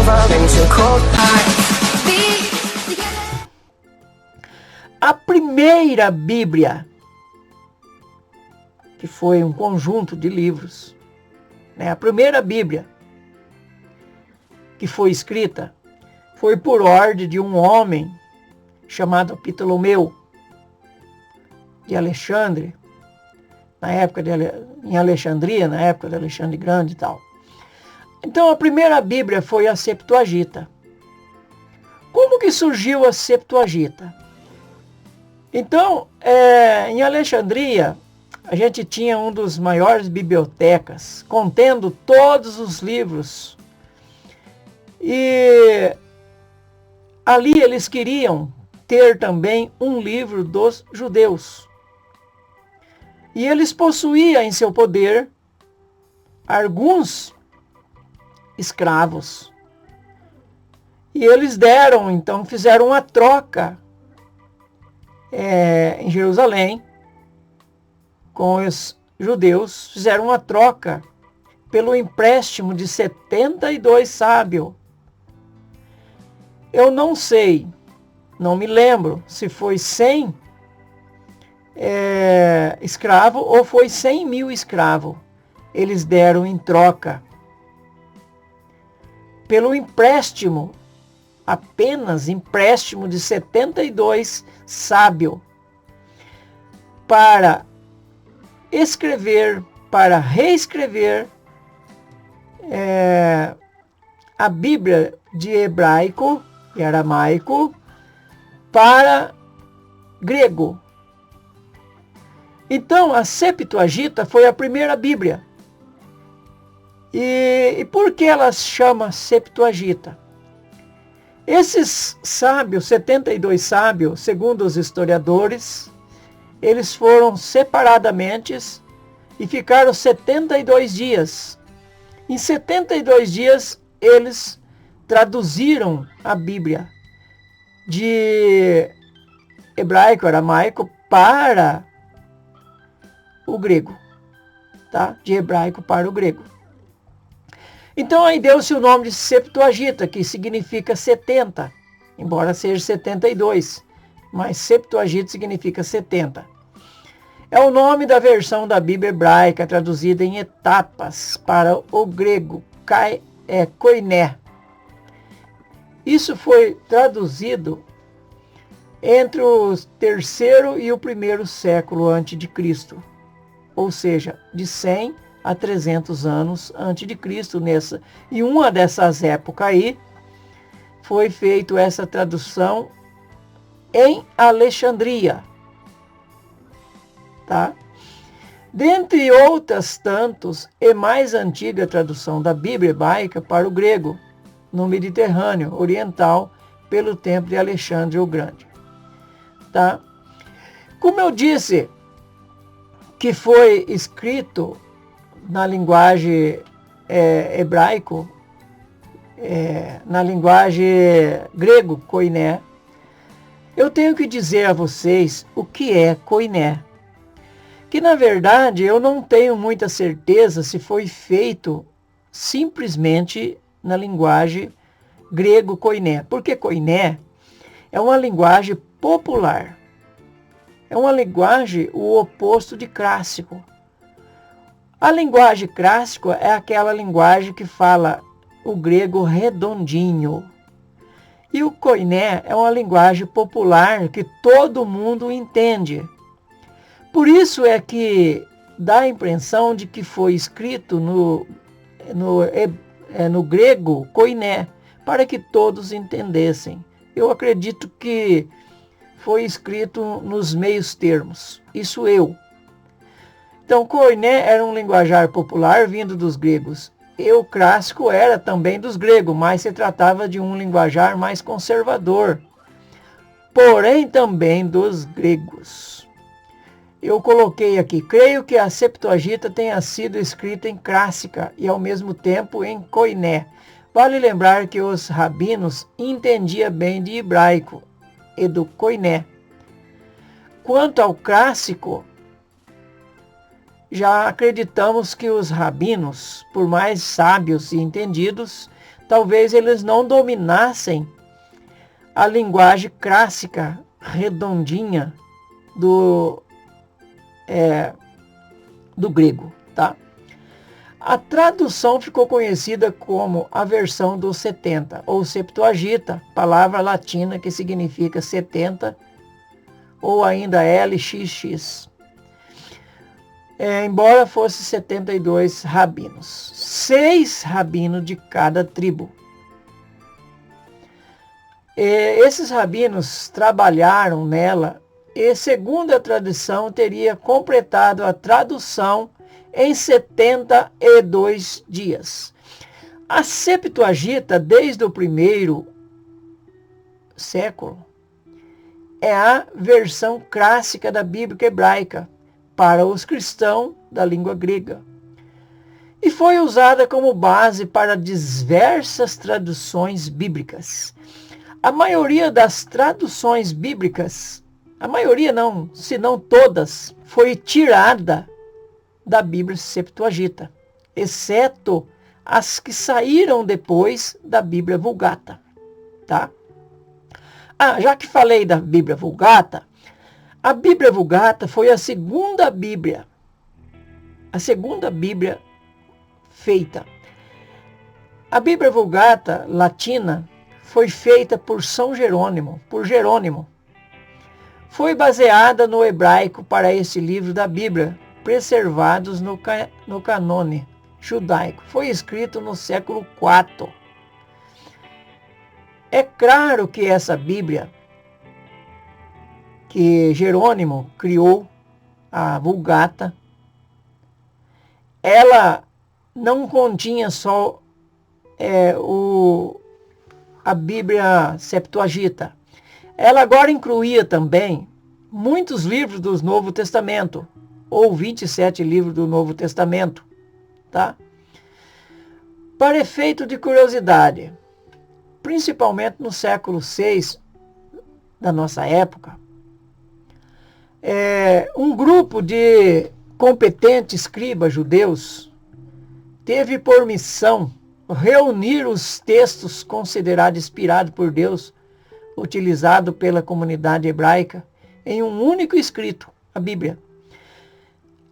evolve into cold hearts. A primeira Bíblia, que foi um conjunto de livros, né? A primeira Bíblia que foi escrita foi por ordem de um homem chamado Ptolomeu de Alexandre, em Alexandria, na época de Alexandre Grande e tal. Então a primeira Bíblia foi a Septuaginta. Como que surgiu a Septuaginta? Então, em Alexandria, a gente tinha um dos maiores bibliotecas, contendo todos os livros. E ali eles queriam ter também um livro dos judeus. E eles possuíam em seu poder alguns escravos. E eles fizeram uma troca em Jerusalém com os judeus, fizeram uma troca pelo empréstimo de 72 sábios. Eu não sei, não me lembro se foi 100 escravos ou foi 100.000 escravos. Eles deram em troca pelo empréstimo, apenas empréstimo de 72 sábios, para escrever, para reescrever a Bíblia de hebraico e aramaico para grego. Então, a Septuaginta foi a primeira Bíblia. E por que ela chama Septuaginta? Esses sábios, 72 sábios, segundo os historiadores, eles foram separadamente e ficaram 72 dias. Em 72 dias, eles traduziram a Bíblia de hebraico, aramaico, para o grego. Tá? De hebraico para o grego. Então aí deu-se o nome de Septuaginta, que significa 70, embora seja 72, mas Septuaginta significa 70. É o nome da versão da Bíblia hebraica traduzida em etapas para o grego, koiné. Isso foi traduzido entre o 3º e o 1º século antes de Cristo, ou seja, de 100 a 300 anos antes de Cristo. Em uma dessas épocas aí, foi feita essa tradução em Alexandria. Tá? Dentre outras tantos, é mais antiga tradução da Bíblia hebraica para o grego, no Mediterrâneo Oriental, pelo tempo de Alexandre o Grande. Tá? Como eu disse, que foi escrito na linguagem hebraico, na linguagem grego, koiné, eu tenho que dizer a vocês o que é koiné. Que, na verdade, eu não tenho muita certeza se foi feito simplesmente na linguagem grego koiné. Porque koiné é uma linguagem popular. É uma linguagem o oposto de clássico. A linguagem clássica é aquela linguagem que fala o grego redondinho. E o koiné é uma linguagem popular que todo mundo entende. Por isso é que dá a impressão de que foi escrito no grego koiné, para que todos entendessem. Eu acredito que foi escrito nos meios termos. Isso eu. Então, koiné era um linguajar popular vindo dos gregos. E o clássico era também dos gregos, mas se tratava de um linguajar mais conservador, porém também dos gregos. Eu coloquei aqui, creio que a Septuaginta tenha sido escrita em clássica e ao mesmo tempo em koiné. Vale lembrar que os rabinos entendiam bem de hebraico e do koiné. Quanto ao clássico, já acreditamos que os rabinos, por mais sábios e entendidos, talvez eles não dominassem a linguagem clássica, redondinha do grego, tá? A tradução ficou conhecida como a versão dos 70, ou Septuaginta, palavra latina que significa 70, ou ainda LXX. Embora fosse 72 rabinos, 6 rabinos de cada tribo. Esses rabinos trabalharam nela e, segundo a tradição, teria completado a tradução em 72 dias. A Septuaginta, desde o primeiro século, é a versão clássica da Bíblia hebraica para os cristãos da língua grega. E foi usada como base para diversas traduções bíblicas. A maioria das traduções bíblicas, a maioria não, se não todas, foi tirada da Bíblia Septuaginta, exceto as que saíram depois da Bíblia Vulgata, tá? Já que falei da Bíblia Vulgata, a Bíblia Vulgata foi a segunda Bíblia feita. A Bíblia Vulgata latina foi feita por Jerônimo. Foi baseada no hebraico para esse livro da Bíblia, preservados no canone judaico. Foi escrito no século IV. É claro que essa Bíblia que Jerônimo criou, a Vulgata, ela não continha só a Bíblia Septuaginta. Ela agora incluía também muitos livros do Novo Testamento, ou 27 livros do Novo Testamento, tá? Para efeito de curiosidade, principalmente no século VI da nossa época, um grupo de competentes escribas judeus teve por missão reunir os textos considerados inspirados por Deus, utilizado pela comunidade hebraica, em um único escrito, a Bíblia.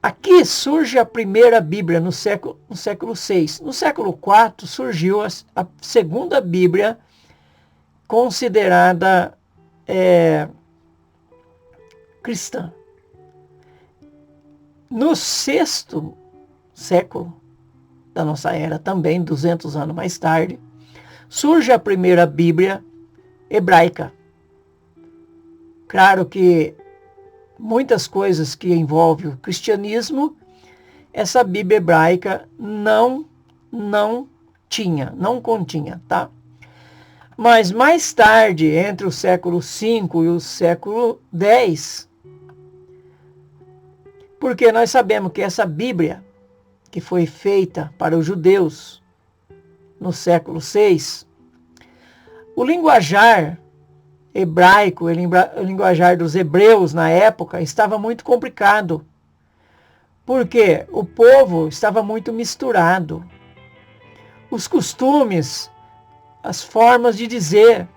Aqui surge a primeira Bíblia no século VI. No século IV surgiu a segunda Bíblia, considerada cristã. No sexto século da nossa era, também 200 anos mais tarde, surge a primeira Bíblia hebraica. Claro que muitas coisas que envolvem o cristianismo, essa Bíblia hebraica não continha, tá? Mas mais tarde, entre o século V e o século X, porque nós sabemos que essa Bíblia, que foi feita para os judeus no século VI, o linguajar hebraico, o linguajar dos hebreus na época, estava muito complicado, porque o povo estava muito misturado. Os costumes, as formas de dizer.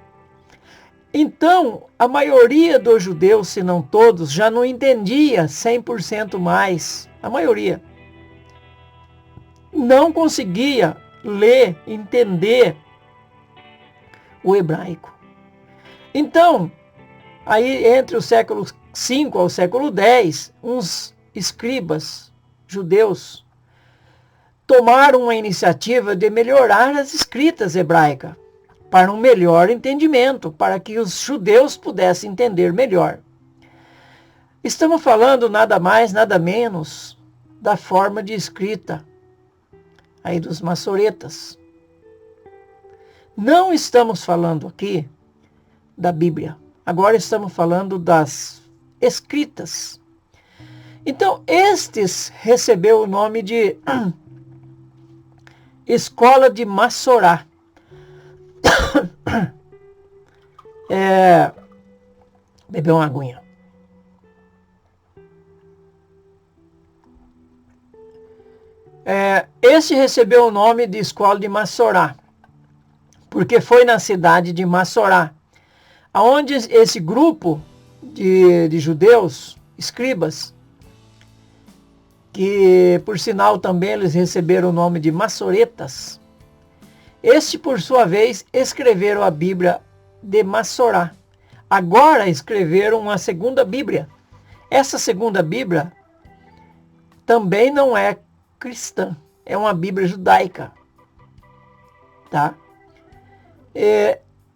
Então, a maioria dos judeus, se não todos, já não entendia 100% mais. A maioria não conseguia ler, entender o hebraico. Então, aí entre o século V ao século X, uns escribas judeus tomaram uma iniciativa de melhorar as escritas hebraicas para um melhor entendimento, para que os judeus pudessem entender melhor. Estamos falando nada mais, nada menos da forma de escrita aí dos maçoretas. Não estamos falando aqui da Bíblia. Agora estamos falando das escritas. Então, estes recebeu o nome de Escola de Massorá. Beber uma aguinha. Este recebeu o nome de Escola de Massorá. porque foi na cidade de Massorá, onde esse grupo de judeus, escribas, que por sinal também eles receberam o nome de maçoretas, por sua vez, escreveram a Bíblia de Massorá. Agora escreveram uma segunda Bíblia. Essa segunda Bíblia também não é cristã, é uma Bíblia judaica. Tá?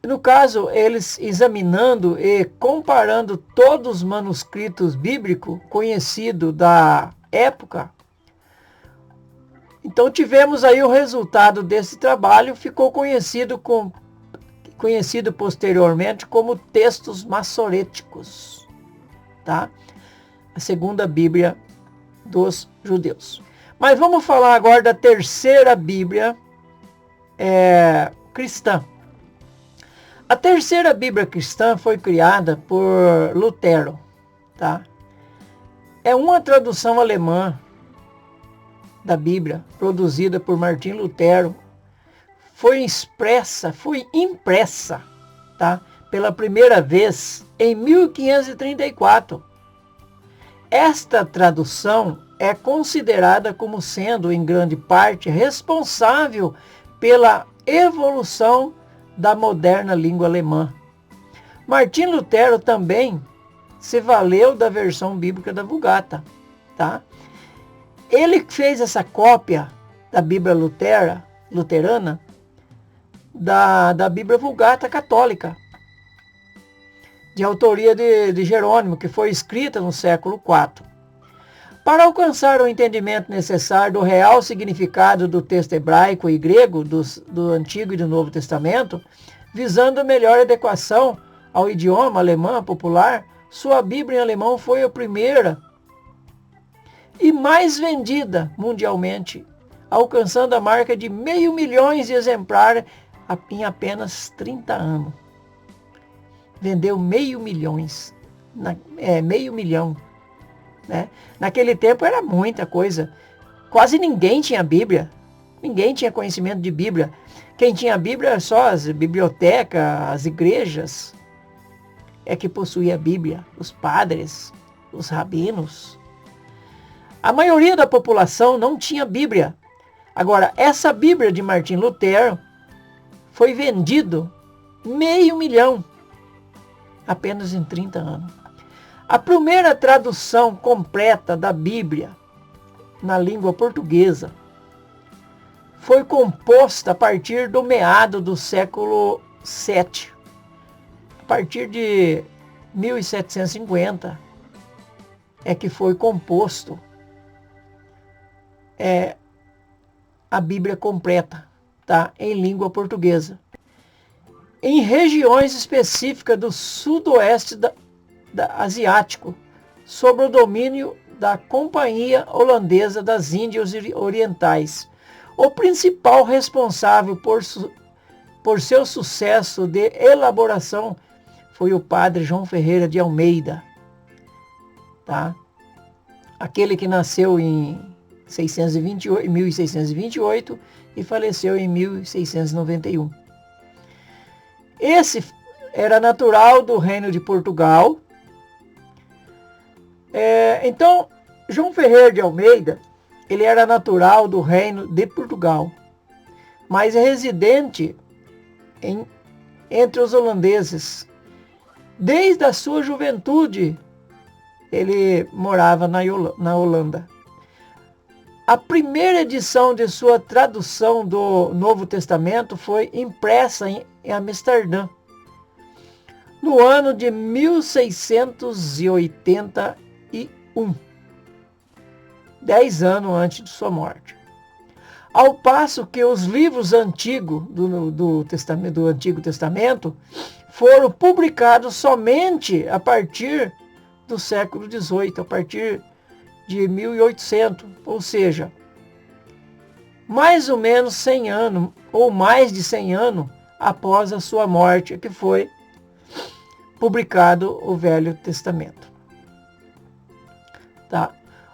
No caso, eles examinando e comparando todos os manuscritos bíblicos conhecidos da época, então tivemos aí o resultado desse trabalho, ficou conhecido posteriormente como textos massoréticos, tá? A segunda Bíblia dos judeus. Mas vamos falar agora da terceira Bíblia cristã. A terceira Bíblia cristã foi criada por Lutero, tá? É uma tradução alemã da Bíblia, produzida por Martim Lutero, foi impressa, tá? Pela primeira vez em 1534. Esta tradução é considerada como sendo, em grande parte, responsável pela evolução da moderna língua alemã. Martim Lutero também se valeu da versão bíblica da Vulgata, tá? Ele fez essa cópia da Bíblia luterana da Bíblia Vulgata católica, de autoria de Jerônimo, que foi escrita no século IV. Para alcançar o entendimento necessário do real significado do texto hebraico e grego do Antigo e do Novo Testamento, visando melhor adequação ao idioma alemão popular, sua Bíblia em alemão foi a primeira e mais vendida mundialmente, alcançando a marca de 500 mil de exemplares em apenas 30 anos. Vendeu 500 milhões, 500 milhão. Né? Naquele tempo era muita coisa. Quase ninguém tinha Bíblia. Ninguém tinha conhecimento de Bíblia. Quem tinha Bíblia era só as bibliotecas, as igrejas. É que possuía a Bíblia. Os padres, os rabinos. A maioria da população não tinha Bíblia. Agora, essa Bíblia de Martim Lutero foi vendido 500 mil apenas em 30 anos. A primeira tradução completa da Bíblia na língua portuguesa foi composta a partir do meado do século VII. A partir de 1750 é que foi composto a Bíblia completa, tá? Em língua portuguesa. Em regiões específicas do sudoeste asiático, sob o domínio da Companhia Holandesa das Índias Orientais. O principal responsável por seu sucesso de elaboração foi o padre João Ferreira de Almeida, tá? Aquele que nasceu em 1628 e faleceu em 1691. Esse era natural do Reino de Portugal. Então, João Ferreira de Almeida, ele era natural do Reino de Portugal, mas é residente entre os holandeses. Desde a sua juventude, ele morava na Holanda. A primeira edição de sua tradução do Novo Testamento foi impressa em Amsterdã, no ano de 1681, 10 anos antes de sua morte. Ao passo que os livros antigos do Antigo Testamento foram publicados somente a partir do século XVIII, a partir de 1800, ou seja, mais ou menos 100 anos, ou mais de 100 anos após a sua morte, que foi publicado o Velho Testamento. Tá?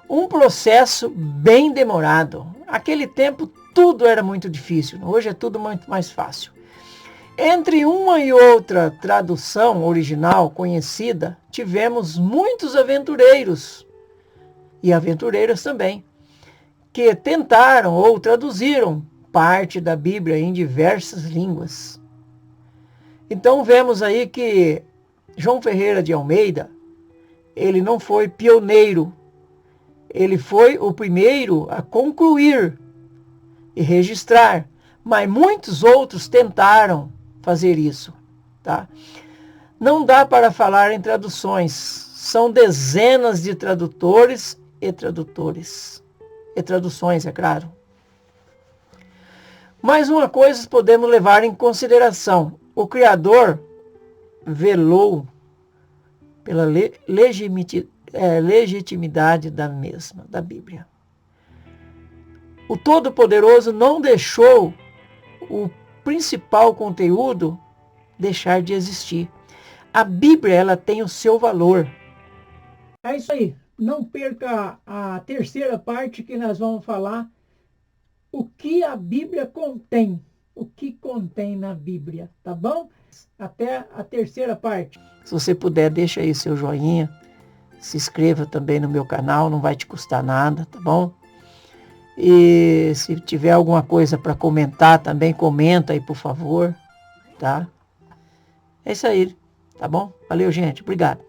Um processo bem demorado. Aquele tempo tudo era muito difícil, hoje é tudo muito mais fácil. Entre uma e outra tradução original conhecida, tivemos muitos aventureiros e aventureiras também, que tentaram ou traduziram parte da Bíblia em diversas línguas. Então vemos aí que João Ferreira de Almeida, ele não foi pioneiro, ele foi o primeiro a concluir e registrar, mas muitos outros tentaram fazer isso, tá? Não dá para falar em traduções, são dezenas de tradutores e tradutores, e traduções, é claro. Mais uma coisa podemos levar em consideração, o Criador velou pela legitimidade da mesma, da Bíblia. O Todo-Poderoso não deixou o principal conteúdo deixar de existir. A Bíblia, ela tem o seu valor. É isso aí. Não perca a terceira parte que nós vamos falar o que a Bíblia contém. O que contém na Bíblia, tá bom? Até a terceira parte. Se você puder, deixa aí seu joinha. Se inscreva também no meu canal, não vai te custar nada, tá bom? E se tiver alguma coisa para comentar também, comenta aí, por favor, tá? É isso aí, tá bom? Valeu, gente. Obrigado.